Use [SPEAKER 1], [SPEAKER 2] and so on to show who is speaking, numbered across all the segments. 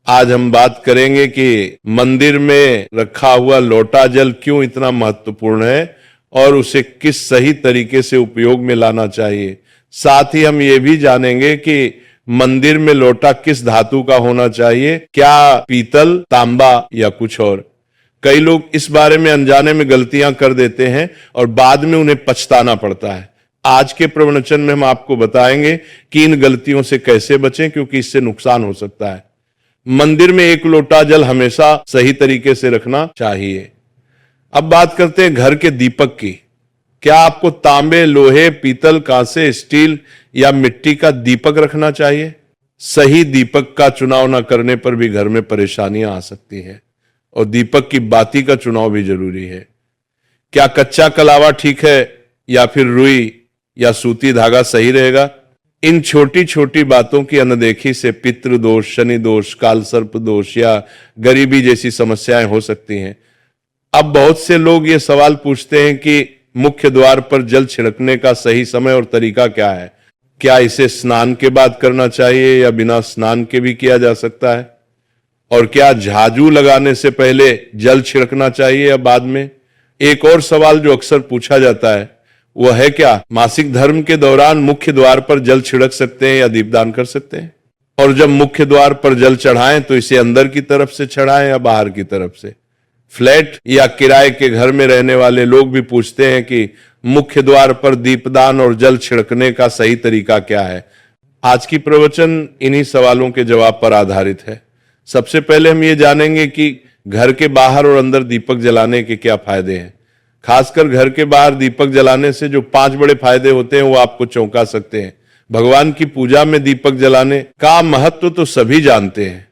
[SPEAKER 1] आज हम बात करेंगे कि मंदिर में रखा हुआ लोटा जल क्यों इतना महत्वपूर्ण है और उसे किस सही तरीके से उपयोग में लाना चाहिए। साथ ही हम ये भी जानेंगे कि मंदिर में लोटा किस धातु का होना चाहिए, क्या पीतल, तांबा या कुछ और। कई लोग इस बारे में अनजाने में गलतियां कर देते हैं और बाद में उन्हें पछताना पड़ता है। आज के प्रवचन में हम आपको बताएंगे कि इन गलतियों से कैसे बचें, क्योंकि इससे नुकसान हो सकता है। मंदिर में एक लोटा जल हमेशा सही तरीके से रखना चाहिए। अब बात करते हैं घर के दीपक की। क्या आपको तांबे, लोहे, पीतल, कांसे, स्टील या मिट्टी का दीपक रखना चाहिए? सही दीपक का चुनाव न करने पर भी घर में परेशानियां आ सकती हैं और दीपक की बाती का चुनाव भी जरूरी है। क्या कच्चा कलावा ठीक है या फिर रुई या सूती धागा सही रहेगा? इन छोटी छोटी बातों की अनदेखी से पितृ दोष, शनि दोष, काल सर्प दोष या गरीबी जैसी समस्याएं हो सकती हैं। अब बहुत से लोग ये सवाल पूछते हैं कि मुख्य द्वार पर जल छिड़कने का सही समय और तरीका क्या है? क्या इसे स्नान के बाद करना चाहिए या बिना स्नान के भी किया जा सकता है? और क्या झाजू लगाने से पहले जल छिड़कना चाहिए या बाद में? एक और सवाल जो अक्सर पूछा जाता है वह है, क्या मासिक धर्म के दौरान मुख्य द्वार पर जल छिड़क सकते हैं या दीपदान कर सकते हैं? और जब मुख्य द्वार पर जल चढ़ाएं तो इसे अंदर की तरफ से चढ़ाएं या बाहर की तरफ से? फ्लैट या किराए के घर में रहने वाले लोग भी पूछते हैं कि मुख्य द्वार पर दीपदान और जल छिड़कने का सही तरीका क्या है। आज की प्रवचन इन्हीं सवालों के जवाब पर आधारित है। सबसे पहले हम ये जानेंगे कि घर के बाहर और अंदर दीपक जलाने के क्या फायदे हैं। खासकर घर के बाहर दीपक जलाने से जो 5 बड़े फायदे होते हैं वो आपको चौंका सकते हैं। भगवान की पूजा में दीपक जलाने का महत्व तो सभी जानते हैं।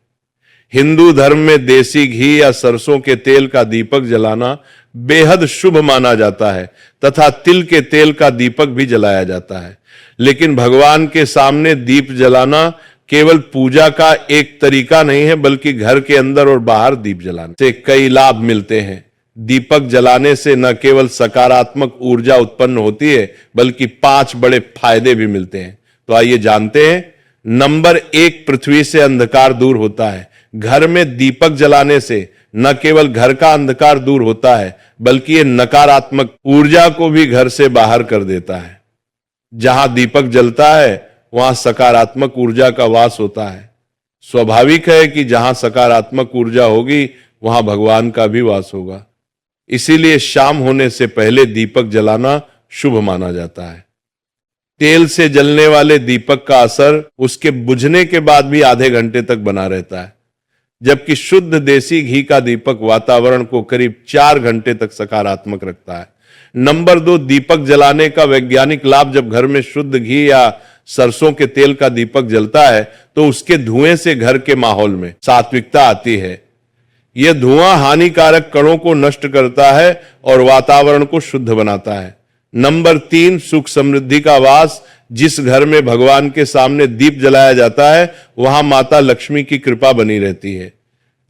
[SPEAKER 1] हिंदू धर्म में देसी घी या सरसों के तेल का दीपक जलाना बेहद शुभ माना जाता है तथा तिल के तेल का दीपक भी जलाया जाता है। लेकिन भगवान के सामने दीप जलाना केवल पूजा का एक तरीका नहीं है, बल्कि घर के अंदर और बाहर दीप जलाने से कई लाभ मिलते हैं। दीपक जलाने से न केवल सकारात्मक ऊर्जा उत्पन्न होती है, बल्कि 5 बड़े फायदे भी मिलते हैं। तो आइए जानते हैं। नंबर 1, पृथ्वी से अंधकार दूर होता है। घर में दीपक जलाने से न केवल घर का अंधकार दूर होता है, बल्कि ये नकारात्मक ऊर्जा को भी घर से बाहर कर देता है। जहां दीपक जलता है वहां सकारात्मक ऊर्जा का वास होता है। स्वाभाविक है कि जहां सकारात्मक ऊर्जा होगी वहां भगवान का भी वास होगा। इसीलिए शाम होने से पहले दीपक जलाना शुभ माना जाता है। तेल से जलने वाले दीपक का असर उसके बुझने के बाद भी आधे घंटे तक बना रहता है, जबकि शुद्ध देसी घी का दीपक वातावरण को करीब 4 घंटे तक सकारात्मक रखता है। नंबर 2, दीपक जलाने का वैज्ञानिक लाभ। जब घर में शुद्ध घी या सरसों के तेल का दीपक जलता है तो उसके धुएं से घर के माहौल में सात्विकता आती है। यह धुआं हानिकारक कणों को नष्ट करता है और वातावरण को शुद्ध बनाता है। नंबर 3, सुख समृद्धि का वास। जिस घर में भगवान के सामने दीप जलाया जाता है वहां माता लक्ष्मी की कृपा बनी रहती है।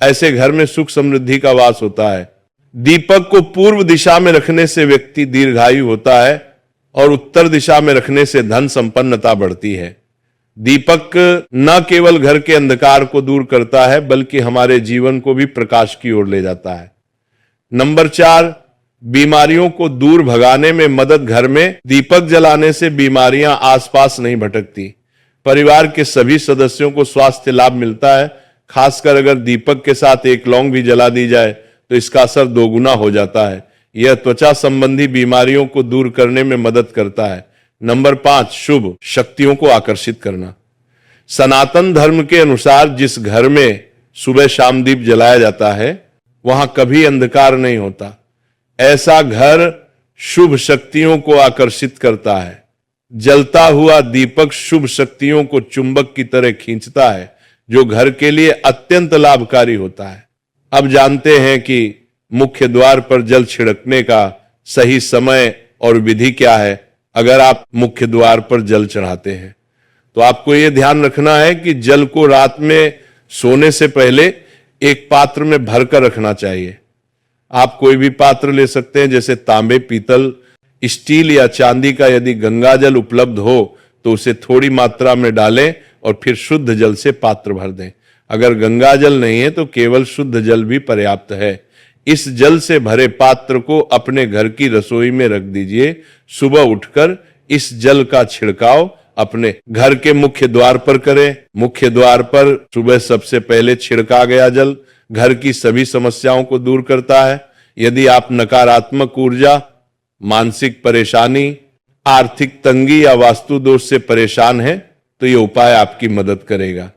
[SPEAKER 1] ऐसे घर में सुख समृद्धि का वास होता है। दीपक को पूर्व दिशा में रखने से व्यक्ति दीर्घायु होता है और उत्तर दिशा में रखने से धन संपन्नता बढ़ती है। दीपक न केवल घर के अंधकार को दूर करता है, बल्कि हमारे जीवन को भी प्रकाश की ओर ले जाता है। नंबर 4, बीमारियों को दूर भगाने में मदद। घर में दीपक जलाने से बीमारियां आसपास नहीं भटकती। परिवार के सभी सदस्यों को स्वास्थ्य लाभ मिलता है। खासकर अगर दीपक के साथ एक लौंग भी जला दी जाए तो इसका असर 2 गुना हो जाता है। यह त्वचा संबंधी बीमारियों को दूर करने में मदद करता है। नंबर 5, शुभ शक्तियों को आकर्षित करना। सनातन धर्म के अनुसार जिस घर में सुबह शाम दीप जलाया जाता है वहां कभी अंधकार नहीं होता। ऐसा घर शुभ शक्तियों को आकर्षित करता है। जलता हुआ दीपक शुभ शक्तियों को चुंबक की तरह खींचता है, जो घर के लिए अत्यंत लाभकारी होता है। अब जानते हैं कि मुख्य द्वार पर जल छिड़कने का सही समय और विधि क्या है। अगर आप मुख्य द्वार पर जल चढ़ाते हैं तो आपको यह ध्यान रखना है कि जल को रात में सोने से पहले एक पात्र में भरकर रखना चाहिए। आप कोई भी पात्र ले सकते हैं, जैसे तांबे, पीतल, स्टील या चांदी का। यदि गंगा जल उपलब्ध हो तो उसे थोड़ी मात्रा में डालें और फिर शुद्ध जल से पात्र भर दें। अगर गंगा जल नहीं है तो केवल शुद्ध जल भी पर्याप्त है। इस जल से भरे पात्र को अपने घर की रसोई में रख दीजिए। सुबह उठकर इस जल का छिड़काव अपने घर के मुख्य द्वार पर करें। मुख्य द्वार पर सुबह सबसे पहले छिड़का गया जल घर की सभी समस्याओं को दूर करता है। यदि आप नकारात्मक ऊर्जा, मानसिक परेशानी, आर्थिक तंगी या वास्तु दोष से परेशान हैं, तो ये उपाय आपकी मदद करेगा।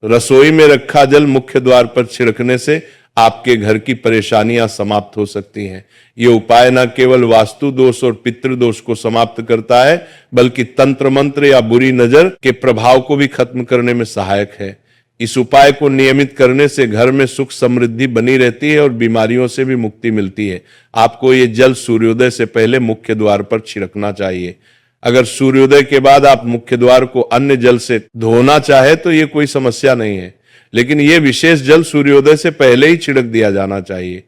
[SPEAKER 1] रसोई में रखा जल मुख्य द्वार पर छिड़कने से आपके घर की परेशानियां समाप्त हो सकती हैं। ये उपाय न केवल वास्तु दोष और पितृदोष को समाप्त करता है, बल्कि तंत्र मंत्र या बुरी नजर के प्रभाव को भी खत्म करने में सहायक है। इस उपाय को नियमित करने से घर में सुख समृद्धि बनी रहती है और बीमारियों से भी मुक्ति मिलती है। आपको ये जल सूर्योदय से पहले मुख्य द्वार पर छिड़कना चाहिए। अगर सूर्योदय के बाद आप मुख्य द्वार को अन्य जल से धोना चाहे तो ये कोई समस्या नहीं है, लेकिन ये विशेष जल सूर्योदय से पहले ही छिड़क दिया जाना चाहिए।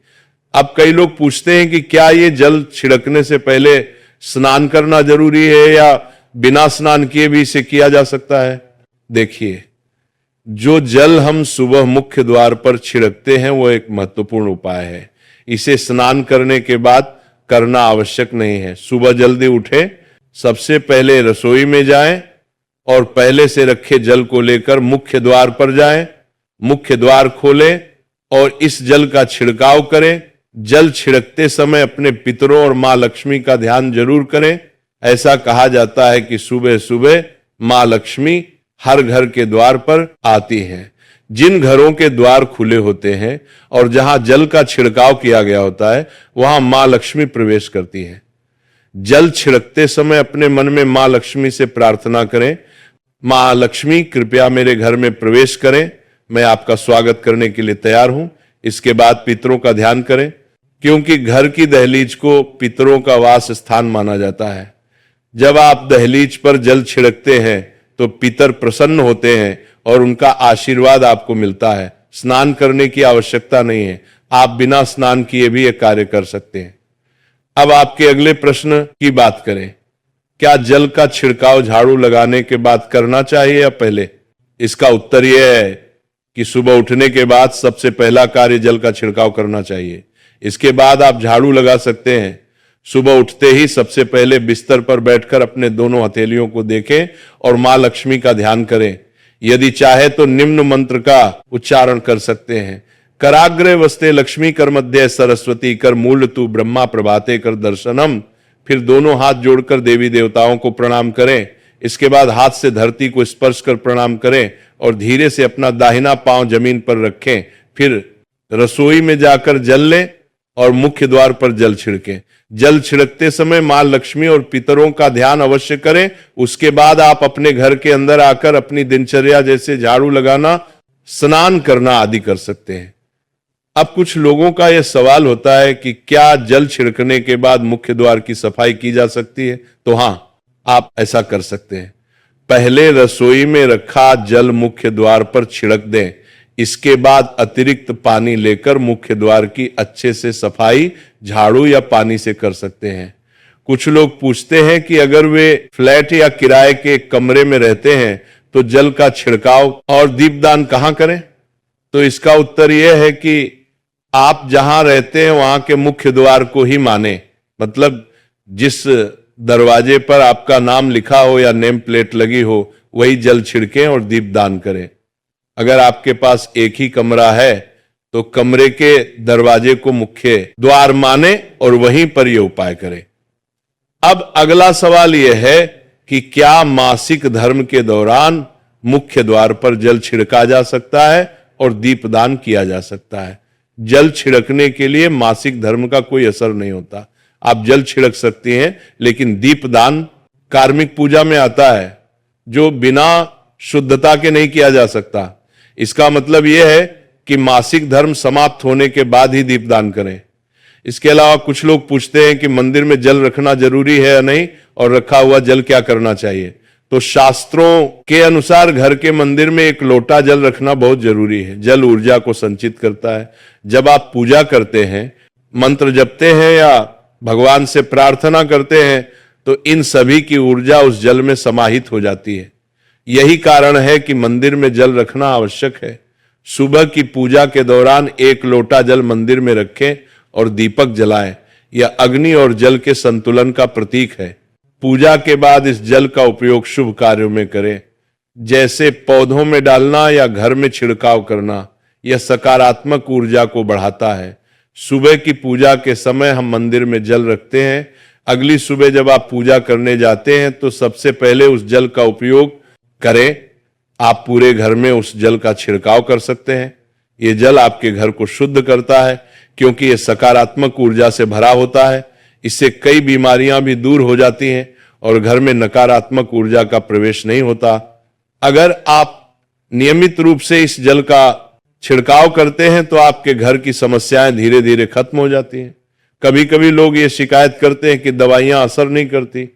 [SPEAKER 1] अब कई लोग पूछते हैं कि क्या ये जल छिड़कने से पहले स्नान करना जरूरी है या बिना स्नान किए भी इसे किया जा सकता है? देखिए, जो जल हम सुबह मुख्य द्वार पर छिड़कते हैं वो एक महत्वपूर्ण उपाय है। इसे स्नान करने के बाद करना आवश्यक नहीं है। सुबह जल्दी उठें, सबसे पहले रसोई में जाएं और पहले से रखे जल को लेकर मुख्य द्वार पर जाएं। मुख्य द्वार खोलें और इस जल का छिड़काव करें। जल छिड़कते समय अपने पितरों और मां लक्ष्मी का ध्यान जरूर करें। ऐसा कहा जाता है कि सुबह सुबह मां लक्ष्मी हर घर के द्वार पर आती हैं। जिन घरों के द्वार खुले होते हैं और जहां जल का छिड़काव किया गया होता है, वहां मां लक्ष्मी प्रवेश करती हैं। जल छिड़कते समय अपने मन में मां लक्ष्मी से प्रार्थना करें, मां लक्ष्मी कृपया मेरे घर में प्रवेश करें, मैं आपका स्वागत करने के लिए तैयार हूं। इसके बाद पितरों का ध्यान करें, क्योंकि घर की दहलीज को पितरों का वास स्थान माना जाता है। जब आप दहलीज पर जल छिड़कते हैं तो पितर प्रसन्न होते हैं और उनका आशीर्वाद आपको मिलता है। स्नान करने की आवश्यकता नहीं है, आप बिना स्नान किए भी यह कार्य कर सकते हैं। अब आपके अगले प्रश्न की बात करें, क्या जल का छिड़काव झाड़ू लगाने के बाद करना चाहिए या पहले? इसका उत्तर यह है कि सुबह उठने के बाद सबसे पहला कार्य जल का छिड़काव करना चाहिए। इसके बाद आप झाड़ू लगा सकते हैं। सुबह उठते ही सबसे पहले बिस्तर पर बैठकर अपने दोनों हथेलियों को देखें और मां लक्ष्मी का ध्यान करें। यदि चाहे तो निम्न मंत्र का उच्चारण कर सकते हैं। कराग्रे वस्ते लक्ष्मी कर मध्य सरस्वती कर मूल तू ब्रह्मा प्रभाते कर दर्शनम। फिर दोनों हाथ जोड़कर देवी देवताओं को प्रणाम करें। इसके बाद हाथ से धरती को स्पर्श कर प्रणाम करें और धीरे से अपना दाहिना पांव जमीन पर रखें। फिर रसोई में जाकर जल लें और मुख्य द्वार पर जल छिड़कें। जल छिड़कते समय मां लक्ष्मी और पितरों का ध्यान अवश्य करें। उसके बाद आप अपने घर के अंदर आकर अपनी दिनचर्या जैसे झाड़ू लगाना, स्नान करना आदि कर सकते हैं। अब कुछ लोगों का यह सवाल होता है कि क्या जल छिड़कने के बाद मुख्य द्वार की सफाई की जा सकती है? तो हां, आप ऐसा कर सकते हैं। पहले रसोई में रखा जल मुख्य द्वार पर छिड़क दें। इसके बाद अतिरिक्त पानी लेकर मुख्य द्वार की अच्छे से सफाई झाड़ू या पानी से कर सकते हैं। कुछ लोग पूछते हैं कि अगर वे फ्लैट या किराए के कमरे में रहते हैं तो जल का छिड़काव और दीपदान कहां करें? तो इसका उत्तर यह है कि आप जहां रहते हैं वहां के मुख्य द्वार को ही माने। मतलब जिस दरवाजे पर आपका नाम लिखा हो या नेम प्लेट लगी हो, वही जल छिड़कें और दीपदान करें। अगर आपके पास एक ही कमरा है तो कमरे के दरवाजे को मुख्य द्वार माने और वहीं पर यह उपाय करें। अब अगला सवाल यह है कि क्या मासिक धर्म के दौरान मुख्य द्वार पर जल छिड़का जा सकता है और दीपदान किया जा सकता है? जल छिड़कने के लिए मासिक धर्म का कोई असर नहीं होता। आप जल छिड़क सकती हैं, लेकिन दीपदान कार्मिक पूजा में आता है जो बिना शुद्धता के नहीं किया जा सकता। इसका मतलब यह है कि मासिक धर्म समाप्त होने के बाद ही दीपदान करें। इसके अलावा कुछ लोग पूछते हैं कि मंदिर में जल रखना जरूरी है या नहीं और रखा हुआ जल क्या करना चाहिए। तो शास्त्रों के अनुसार घर के मंदिर में एक लोटा जल रखना बहुत जरूरी है। जल ऊर्जा को संचित करता है। जब आप पूजा करते हैं, मंत्र जपते हैं या भगवान से प्रार्थना करते हैं तो इन सभी की ऊर्जा उस जल में समाहित हो जाती है। यही कारण है कि मंदिर में जल रखना आवश्यक है। सुबह की पूजा के दौरान 1 लोटा जल मंदिर में रखें और दीपक जलाएं। यह अग्नि और जल के संतुलन का प्रतीक है। पूजा के बाद इस जल का उपयोग शुभ कार्यों में करें, जैसे पौधों में डालना या घर में छिड़काव करना। यह सकारात्मक ऊर्जा को बढ़ाता है। सुबह की पूजा के समय हम मंदिर में जल रखते हैं। अगली सुबह जब आप पूजा करने जाते हैं तो सबसे पहले उस जल का उपयोग करें। आप पूरे घर में उस जल का छिड़काव कर सकते हैं। यह जल आपके घर को शुद्ध करता है, क्योंकि यह सकारात्मक ऊर्जा से भरा होता है। इससे कई बीमारियां भी दूर हो जाती हैं और घर में नकारात्मक ऊर्जा का प्रवेश नहीं होता। अगर आप नियमित रूप से इस जल का छिड़काव करते हैं तो आपके घर की समस्याएं धीरे धीरे खत्म हो जाती हैं। कभी कभी लोग ये शिकायत करते हैं कि दवाइयां असर नहीं करती।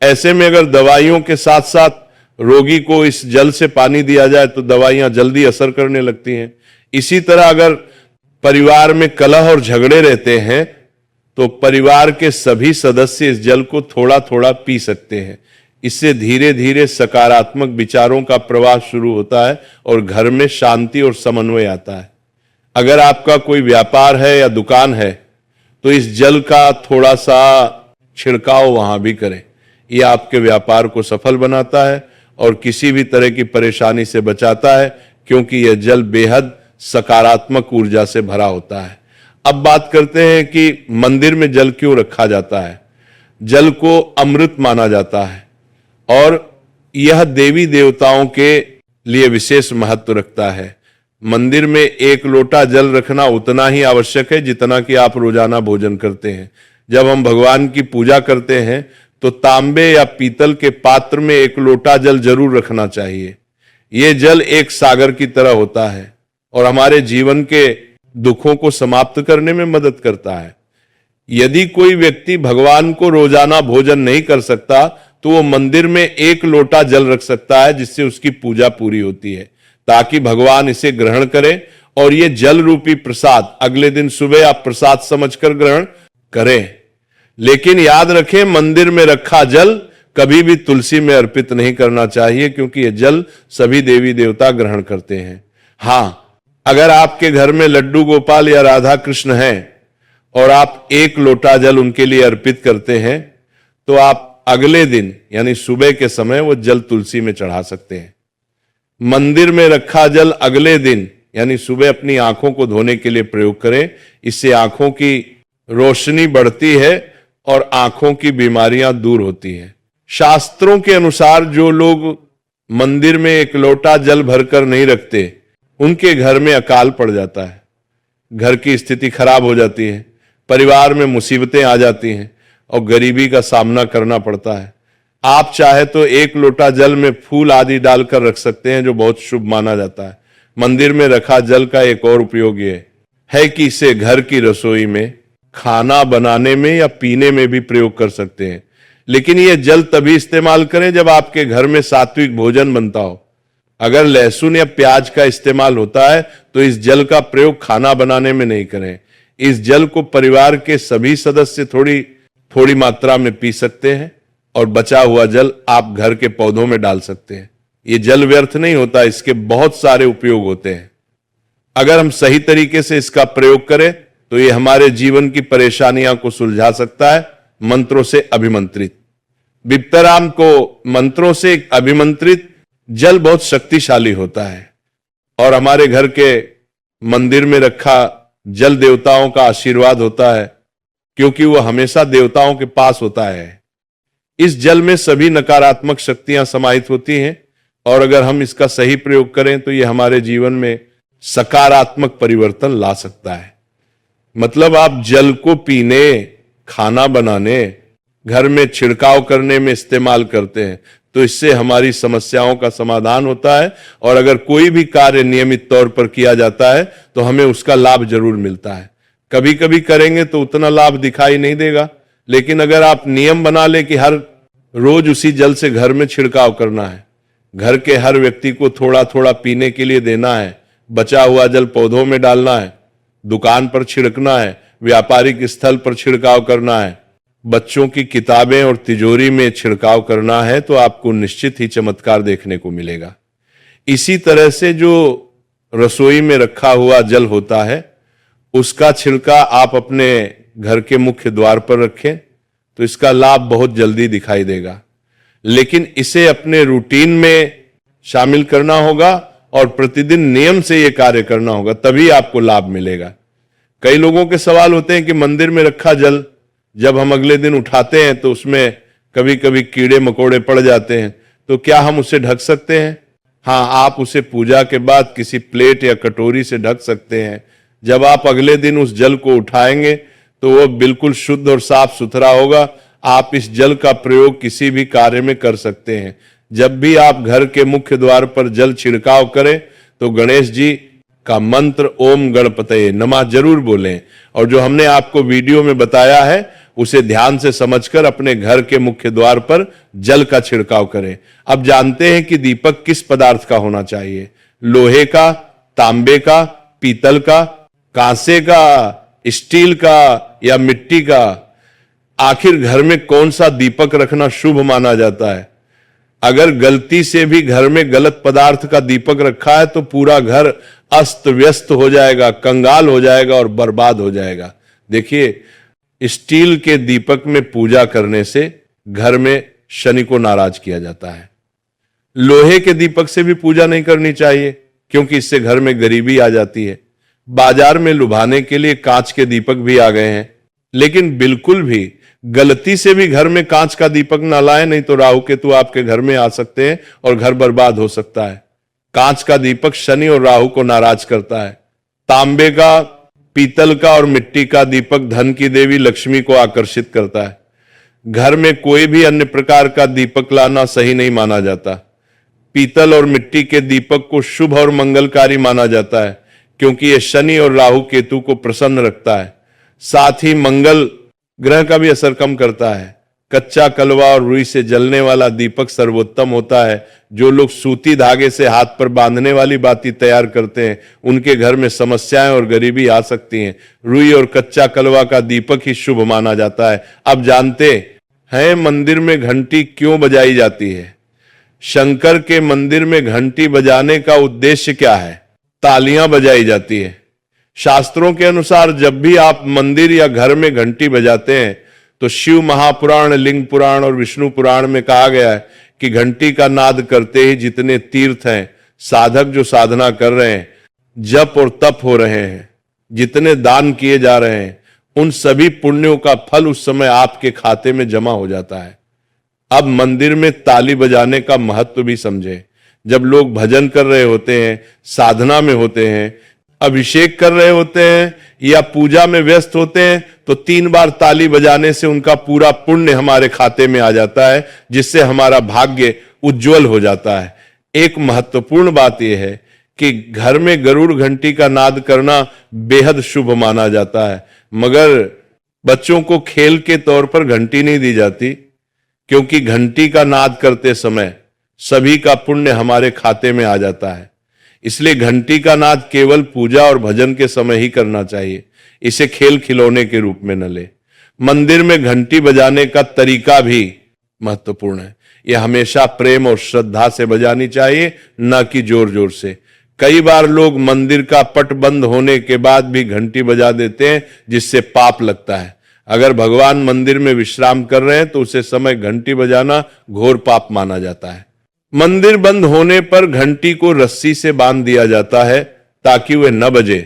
[SPEAKER 1] ऐसे में अगर दवाइयों के साथ साथ रोगी को इस जल से पानी दिया जाए तो दवाइयां जल्दी असर करने लगती हैं। इसी तरह अगर परिवार में कलह और झगड़े रहते हैं तो परिवार के सभी सदस्य इस जल को थोड़ा थोड़ा पी सकते हैं। इससे धीरे धीरे सकारात्मक विचारों का प्रवाह शुरू होता है और घर में शांति और समन्वय आता है। अगर आपका कोई व्यापार है या दुकान है तो इस जल का थोड़ा सा छिड़काव वहां भी करें। यह आपके व्यापार को सफल बनाता है और किसी भी तरह की परेशानी से बचाता है, क्योंकि यह जल बेहद सकारात्मक ऊर्जा से भरा होता है। अब बात करते हैं कि मंदिर में जल क्यों रखा जाता है। जल को अमृत माना जाता है और यह देवी देवताओं के लिए विशेष महत्व रखता है। मंदिर में 1 लोटा जल रखना उतना ही आवश्यक है जितना कि आप रोजाना भोजन करते हैं। जब हम भगवान की पूजा करते हैं तो तांबे या पीतल के पात्र में 1 लोटा जल जरूर रखना चाहिए। यह जल एक सागर की तरह होता है और हमारे जीवन के दुखों को समाप्त करने में मदद करता है। यदि कोई व्यक्ति भगवान को रोजाना भोजन नहीं कर सकता तो वो मंदिर में 1 लोटा जल रख सकता है, जिससे उसकी पूजा पूरी होती है, ताकि भगवान इसे ग्रहण करें और ये जल रूपी प्रसाद अगले दिन सुबह आप प्रसाद समझकर ग्रहण करें। लेकिन याद रखें, मंदिर में रखा जल कभी भी तुलसी में अर्पित नहीं करना चाहिए, क्योंकि यह जल सभी देवी देवता ग्रहण करते हैं। हां, अगर आपके घर में लड्डू गोपाल या राधा कृष्ण हैं और आप 1 लोटा जल उनके लिए अर्पित करते हैं तो आप अगले दिन यानी सुबह के समय वो जल तुलसी में चढ़ा सकते हैं। मंदिर में रखा जल अगले दिन यानी सुबह अपनी आंखों को धोने के लिए प्रयोग करें। इससे आंखों की रोशनी बढ़ती है और आंखों की बीमारियां दूर होती हैं। शास्त्रों के अनुसार जो लोग मंदिर में 1 लोटा जल भरकर नहीं रखते उनके घर में अकाल पड़ जाता है, घर की स्थिति खराब हो जाती है, परिवार में मुसीबतें आ जाती हैं और गरीबी का सामना करना पड़ता है। आप चाहे तो 1 लोटा जल में फूल आदि डालकर रख सकते हैं, जो बहुत शुभ माना जाता है। मंदिर में रखा जल का एक और उपयोग यह है कि इसे घर की रसोई में, खाना बनाने में या पीने में भी प्रयोग कर सकते हैं। लेकिन यह जल तभी इस्तेमाल करें जब आपके घर में सात्विक भोजन बनता हो। अगर लहसुन या प्याज का इस्तेमाल होता है तो इस जल का प्रयोग खाना बनाने में नहीं करें। इस जल को परिवार के सभी सदस्य थोड़ी मात्रा में पी सकते हैं और बचा हुआ जल आप घर के पौधों में डाल सकते हैं। ये जल व्यर्थ नहीं होता, इसके बहुत सारे उपयोग होते हैं। अगर हम सही तरीके से इसका प्रयोग करें तो ये हमारे जीवन की परेशानियां को सुलझा सकता है। मंत्रों से अभिमंत्रित, विप्तराम को मंत्रों से अभिमंत्रित जल बहुत शक्तिशाली होता है और हमारे घर के मंदिर में रखा जल देवताओं का आशीर्वाद होता है, क्योंकि वह हमेशा देवताओं के पास होता है। इस जल में सभी नकारात्मक शक्तियां समाहित होती हैं और अगर हम इसका सही प्रयोग करें तो यह हमारे जीवन में सकारात्मक परिवर्तन ला सकता है। मतलब आप जल को पीने, खाना बनाने, घर में छिड़काव करने में इस्तेमाल करते हैं तो इससे हमारी समस्याओं का समाधान होता है और अगर कोई भी कार्य नियमित तौर पर किया जाता है तो हमें उसका लाभ जरूर मिलता है। कभी कभी करेंगे तो उतना लाभ दिखाई नहीं देगा, लेकिन अगर आप नियम बना ले कि हर रोज उसी जल से घर में छिड़काव करना है, घर के हर व्यक्ति को थोड़ा थोड़ा पीने के लिए देना है, बचा हुआ जल पौधों में डालना है, दुकान पर छिड़कना है, व्यापारिक स्थल पर छिड़काव करना है, बच्चों की किताबें और तिजोरी में छिड़काव करना है, तो आपको निश्चित ही चमत्कार देखने को मिलेगा। इसी तरह से जो रसोई में रखा हुआ जल होता है, उसका छिड़का आप अपने घर के मुख्य द्वार पर रखें तो इसका लाभ बहुत जल्दी दिखाई देगा। लेकिन इसे अपने रूटीन में शामिल करना होगा और प्रतिदिन नियम से यह कार्य करना होगा, तभी आपको लाभ मिलेगा। कई लोगों के सवाल होते हैं कि मंदिर में रखा जल जब हम अगले दिन उठाते हैं तो उसमें कभी कभी कीड़े मकोड़े पड़ जाते हैं, तो क्या हम उसे ढक सकते हैं? हाँ, आप उसे पूजा के बाद किसी प्लेट या कटोरी से ढक सकते हैं। जब आप अगले दिन उस जल को उठाएंगे तो वह बिल्कुल शुद्ध और साफ सुथरा होगा। आप इस जल का प्रयोग किसी भी कार्य में कर सकते हैं। जब भी आप घर के मुख्य द्वार पर जल छिड़काव करें तो गणेश जी का मंत्र ओम गणपतये नमः जरूर बोलें, और जो हमने आपको वीडियो में बताया है उसे ध्यान से समझकर अपने घर के मुख्य द्वार पर जल का छिड़काव करें। अब जानते हैं कि दीपक किस पदार्थ का होना चाहिए, लोहे का, तांबे का, पीतल का, कांसे का, स्टील का या मिट्टी का। आखिर घर में कौन सा दीपक रखना शुभ माना जाता है? अगर गलती से भी घर में गलत पदार्थ का दीपक रखा है तो पूरा घर अस्त व्यस्त हो जाएगा, कंगाल हो जाएगा और बर्बाद हो जाएगा। देखिए, स्टील के दीपक में पूजा करने से घर में शनि को नाराज किया जाता है। लोहे के दीपक से भी पूजा नहीं करनी चाहिए क्योंकि इससे घर में गरीबी आ जाती है। बाजार में लुभाने के लिए कांच के दीपक भी आ गए हैं, लेकिन बिल्कुल भी गलती से भी घर में कांच का दीपक ना लाएं, नहीं तो राहु केतु आपके घर में आ सकते हैं और घर बर्बाद हो सकता है। कांच का दीपक शनि और राहु को नाराज करता है। तांबे का, पीतल का और मिट्टी का दीपक धन की देवी लक्ष्मी को आकर्षित करता है। घर में कोई भी अन्य प्रकार का दीपक लाना सही नहीं माना जाता। पीतल और मिट्टी के दीपक को शुभ और मंगलकारी माना जाता है क्योंकि यह शनि और राहु केतु को प्रसन्न रखता है। साथ ही मंगल ग्रह का भी असर कम करता है। कच्चा कलवा और रुई से जलने वाला दीपक सर्वोत्तम होता है। जो लोग सूती धागे से हाथ पर बांधने वाली बाती तैयार करते हैं उनके घर में समस्याएं और गरीबी आ सकती हैं। रुई और कच्चा कलवा का दीपक ही शुभ माना जाता है। अब जानते हैं मंदिर में घंटी क्यों बजाई जाती है? शंकर के मंदिर में घंटी बजाने का उद्देश्य क्या है? तालियां बजाई जाती है। शास्त्रों के अनुसार जब भी आप मंदिर या घर में घंटी बजाते हैं तो शिव महापुराण, लिंग पुराण और विष्णु पुराण में कहा गया है कि घंटी का नाद करते ही जितने तीर्थ हैं, साधक जो साधना कर रहे हैं, जप और तप हो रहे हैं, जितने दान किए जा रहे हैं, उन सभी पुण्यों का फल उस समय आपके खाते में जमा हो जाता है। अब मंदिर में ताली बजाने का महत्व भी समझे। जब लोग भजन कर रहे होते हैं, साधना में होते हैं, अभिषेक कर रहे होते हैं या पूजा में व्यस्त होते हैं तो 3 बार ताली बजाने से उनका पूरा पुण्य हमारे खाते में आ जाता है, जिससे हमारा भाग्य उज्जवल हो जाता है। एक महत्वपूर्ण बात यह है कि घर में गरुड़ घंटी का नाद करना बेहद शुभ माना जाता है, मगर बच्चों को खेल के तौर पर घंटी नहीं दी जाती क्योंकि घंटी का नाद करते समय सभी का पुण्य हमारे खाते में आ जाता है। इसलिए घंटी का नाद केवल पूजा और भजन के समय ही करना चाहिए। इसे खेल खिलौने के रूप में न ले। मंदिर में घंटी बजाने का तरीका भी महत्वपूर्ण है। यह हमेशा प्रेम और श्रद्धा से बजानी चाहिए, न कि जोर जोर से। कई बार लोग मंदिर का पट बंद होने के बाद भी घंटी बजा देते हैं, जिससे पाप लगता है। अगर भगवान मंदिर में विश्राम कर रहे हैं तो उसे समय घंटी बजाना घोर पाप माना जाता है। मंदिर बंद होने पर घंटी को रस्सी से बांध दिया जाता है ताकि वह न बजे।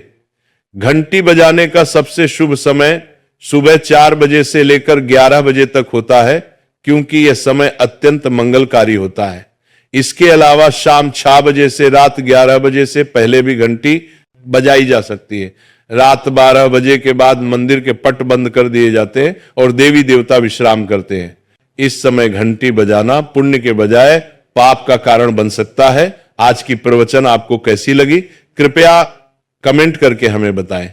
[SPEAKER 1] घंटी बजाने का सबसे शुभ समय सुबह 4 बजे से लेकर 11 बजे तक होता है क्योंकि यह समय अत्यंत मंगलकारी होता है। इसके अलावा शाम 6 बजे से रात 11 बजे से पहले भी घंटी बजाई जा सकती है। रात 12 बजे के बाद मंदिर के पट बंद कर दिए जाते हैं और देवी देवता विश्राम करते हैं। इस समय घंटी बजाना पुण्य के बजाय पाप का कारण बन सकता है। आज की प्रवचन आपको कैसी लगी कृपया कमेंट करके हमें बताएं।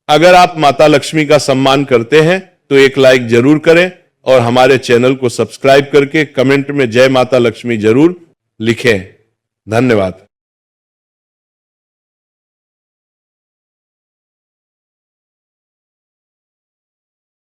[SPEAKER 1] अगर आप माता लक्ष्मी का सम्मान करते हैं तो एक लाइक जरूर करें और हमारे चैनल को सब्सक्राइब करके कमेंट में जय माता लक्ष्मी जरूर लिखें। धन्यवाद।